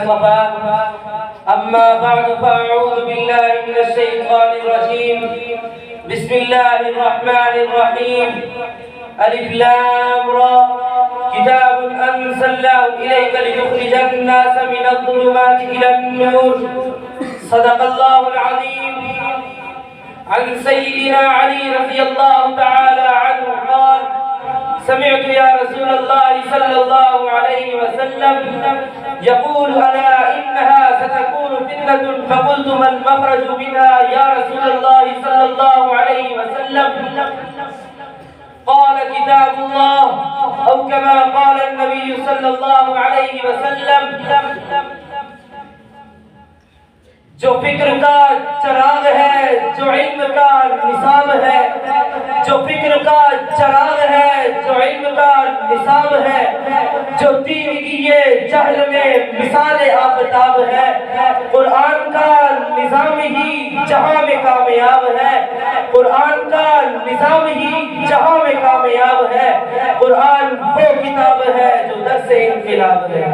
اصطفى أما بعد فأعوذ بالله من الشيطان الرجيم بسم الله الرحمن الرحيم ألف لام را كتاب أنزلناه إليك لتخرج الناس من الظلمات إلى النور صدق الله العظيم. عن سيدنا علي رضي الله تعالى عنه قال سمعت يا رسول الله صلى الله عليه وسلم يقول ألا إنها ستكون فتنة فقلت ما المخرج منها يا رسول الله صلى الله عليه وسلم قال كتاب الله أو كما قال النبي صلى الله عليه وسلم. جو فکر کا چراغ ہے جو علم کا نصاب ہے، جو فکر کا چراغ ہے جو علم کا نصاب ہے، جو دین کی یہ جہل میں مثال آفتاب ہے، قرآن کا نظام ہی جہاں میں کامیاب ہے، قرآن کا نظام ہی جہاں میں کامیاب ہے، قرآن وہ کتاب ہے جو درس انقلاب ہے.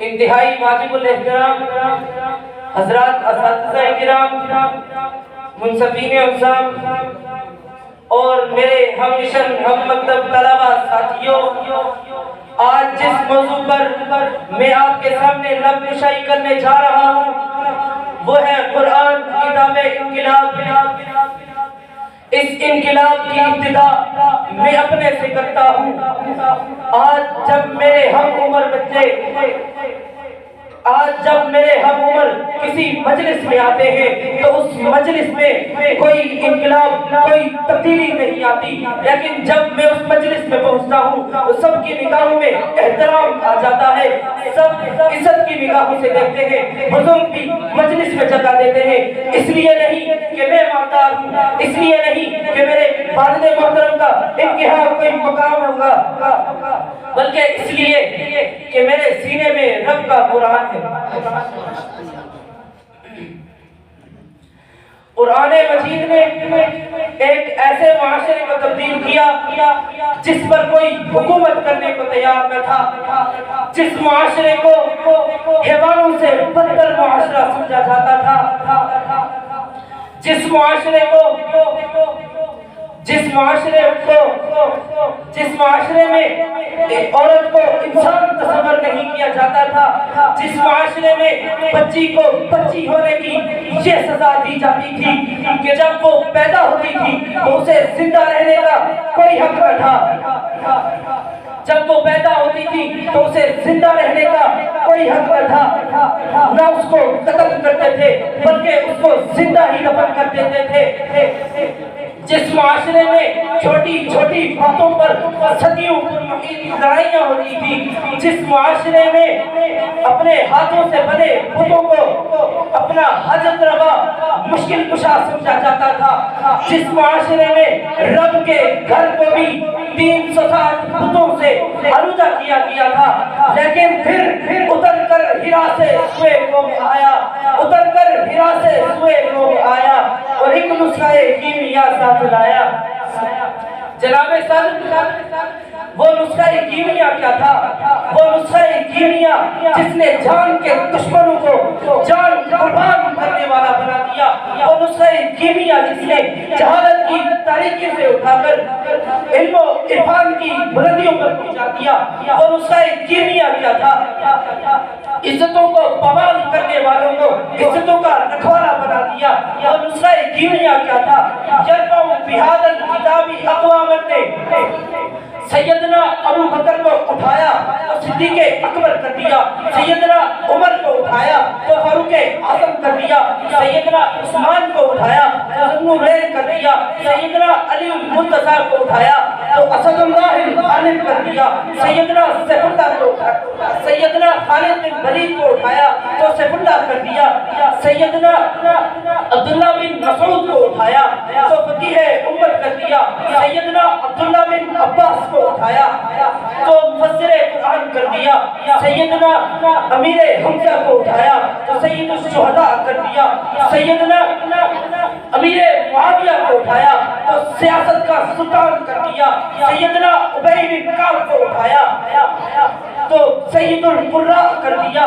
انتہائی واجب الاحترام حضرات اساتذہ کرام، منصفین اقسام اور میرے ہم مشن ہم مکتب طلبہ ساتھیوں، آج جس موضوع پر میں آپ کے سامنے لب کشائی کرنے جا رہا ہوں وہ ہے قرآن کتاب انقلاب. اس انقلاب کی ابتدا میں اپنے سے کرتا ہوں. آج جب میرے ہم عمر کسی مجلس میں آتے ہیں تو اس مجلس میں کوئی انقلاب کوئی تبدیلی نہیں آتی، لیکن جب میں اس مجلس میں پہنچتا ہوں تو سب کی نگاہوں میں احترام آ جاتا ہے، سب عزت کی نگاہوں سے دیکھتے ہیں، بزرگ بھی مجلس میں جگہ دیتے ہیں. اس لیے نہیں کہ میں مالدار ہوں، اس لیے نہیں کہ میرے والد محترم کا ان کے ہاں کوئی مقام ہوگا، بلکہ اس لیے کہ میرے سینے میں رب کا قرآن ہے. قرآن مجید نے ایک ایسے معاشرے کو تبدیل کیا جس پر کوئی حکومت کرنے کو تیار نہ تھا، جس معاشرے کو حیوانوں سے بدتر معاشرہ سمجھا جاتا تھا، جس معاشرے میں عورت کو انسان تصور نہیں کیا جاتا تھا، جس معاشرے میں بچی کو بچی ہونے کی یہ سزا دی جاتی تھی کہ جب وہ پیدا ہوتی تھی تو اسے زندہ رہنے کا کوئی حق نہ تھا، جب وہ پیدا ہوتی تھی تو اسے زندہ رہنے کا کوئی حق نہ تھا، نہ اس کو قتل کرتے تھے بلکہ اس کو زندہ ہی دفن کر دیتے تھے. جس معاشرے میں چھوٹی چھوٹی باتوں پر صدیوں لڑائیاں ہوتی تھی، جس معاشرے میں اپنے ہاتھوں سے بنے بتوں کو اپنا حاجت روا مشکل کشا سمجھا جاتا تھا، جس معاشرے میں رب کے گھر کو بھی 360 بتوں سے آلودہ کیا گیا تھا، لیکن پھر اتر کر ہرا سے سوئے قوم آیا اور ایک نسخہ کیمیا ساتھ لایا. جناب صدر، وہ نسخہ کیمیا کیا تھا؟ وہ نسخہ کیمیا جس نے جان کے دشمنوں کو جان قربان کرنے والا بنا دیا، وہ نسخہ کیمیا جس نے جہالت کی تاریکی سے اٹھا کر علم و عرفان کی بلندیوں پر پہنچا دیا. وہ نسخہ کیمیا کیا تھا؟ عزتوں کو پامال کرنے والوں کو عزتوں کا رکھوالا بنا دیا. وہ نسخہ کیمیا کیا تھا؟ یرفع بہذا الکتاب اقواما نے سیدنا ابو بکر کو اٹھایا تو صدیق اکبر کر دیا، سیدنا عمر کو اٹھایا تو فاروق اعظم کر دیا، سیدنا عثمان کو اٹھایا تو ذوالنورین کر دیا، سیدنا علی المرتضیٰ کو اٹھایا تو اسد اللہ الغالب کر دیا، سیدنا سیف اللہ کو اٹھایا، سیدنا خالد بن ولید کو اٹھایا تو سیف اللہ کر دیا، سیدنا عبداللہ بن مسعود کو اٹھایا تو فقیہ امت کر دیا، سیدنا عبداللہ بن عباس کو اٹھایا تو مفسر قرآن کر دیا، سیدنا امیر حمزہ کو اٹھایا تو سید الشہداء کر دیا، سیدنا امیر معاویہ کو اٹھایا تو سیاست کا سلطان کر دیا، سیدنا ابی بن کعب کو اٹھایا تو سید القراء کر دیا۔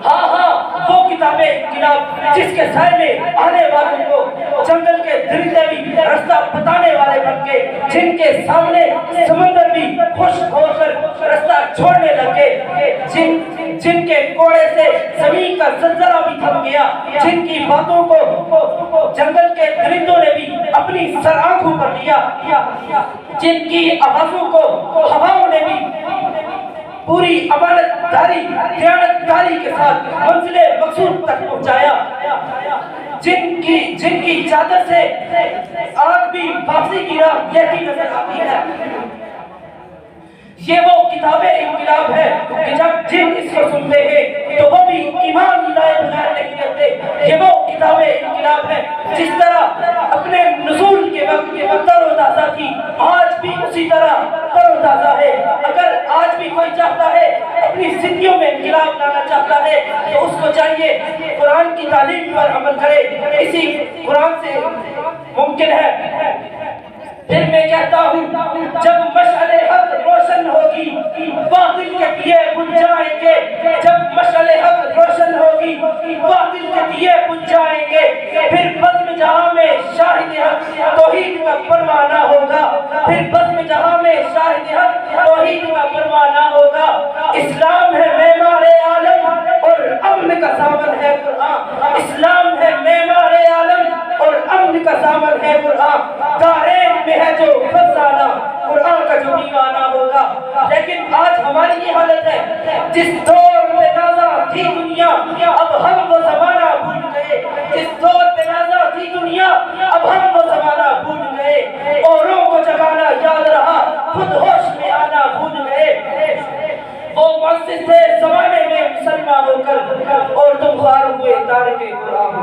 ہاں ہاں وہ کتاب انقلاب جس کے سائے میں آنے والوں کو جنگل کے درندے بھی رستہ بتانے والے بن گئے، جن کے سامنے سمندر بھی خوش ہو کر رستہ چھوڑنے لگے، جن کے کوڑے سے زمین کا زلزلہ بھی تھم گیا، جن کی باتوں کو جنگل کے درندوں نے بھی اپنی سر آنکھوں پر لیا، جن کی آوازوں کو ہواؤں نے بھی پوری امانت داری دیانت داری کے ساتھ منزل مقصود تک پہنچایا، جن کی چادر سے آگ بھی واپسی کی راہ یہی نظر آتی ہے۔ یہ وہ کتاب انقلاب ہے کہ جب جن اس کو سنتے ہیں تو وہ بھی ایمان لائے بغیر نہیں رہتے۔ یہ وہ کتاب انقلاب ہے جس طرح اپنے نزول کے وقت تر و تازہ تھی، آج بھی اسی طرح تر و تازہ ہے۔ اگر آج بھی کوئی چاہتا ہے اپنی زندگیوں میں انقلاب لانا چاہتا ہے تو اس کو چاہیے قرآن کی تعلیم پر عمل کرے، اسی قرآن سے ممکن ہے۔ پھر میں کہتا ہوں جب مشعل حق روشن ہوگی باطل کے دیے بجھ جائیں گے، جب مشعل حق روشن ہوگی باطل کے دیے بجھ جائیں گے، پھر بزم جہاں میں شاہد حق توحید کا پروانہ ہوگا، پھر بزم جہاں میں شاہد حق توحید کا پروانہ ہوگا۔ اسلام ہے معمار عالم اور امن کا ضامن ہے قرآن، اسلام ہے معمار عالم اور امن کا ضامن ہے قرآن۔ دارین میں ہے جو فزانہ قرآن کا جو دیوانہ ہوگا۔ لیکن آج ہماری یہ حالت ہے، جس دور پہ نازا تھی دنیا اب ہم وہ زمانہ بھول گئے، جس دور پہ نازا تھی دنیا اب ہم وہ زمانہ بھول گئے، اوروں کو جگانا یاد رہا خود ہوش میں آنا بھول گئے۔ وہ مؤسس تھے زمانے میں مسلمان ہو کر اور تم خوار ہوئے تارک قرآن۔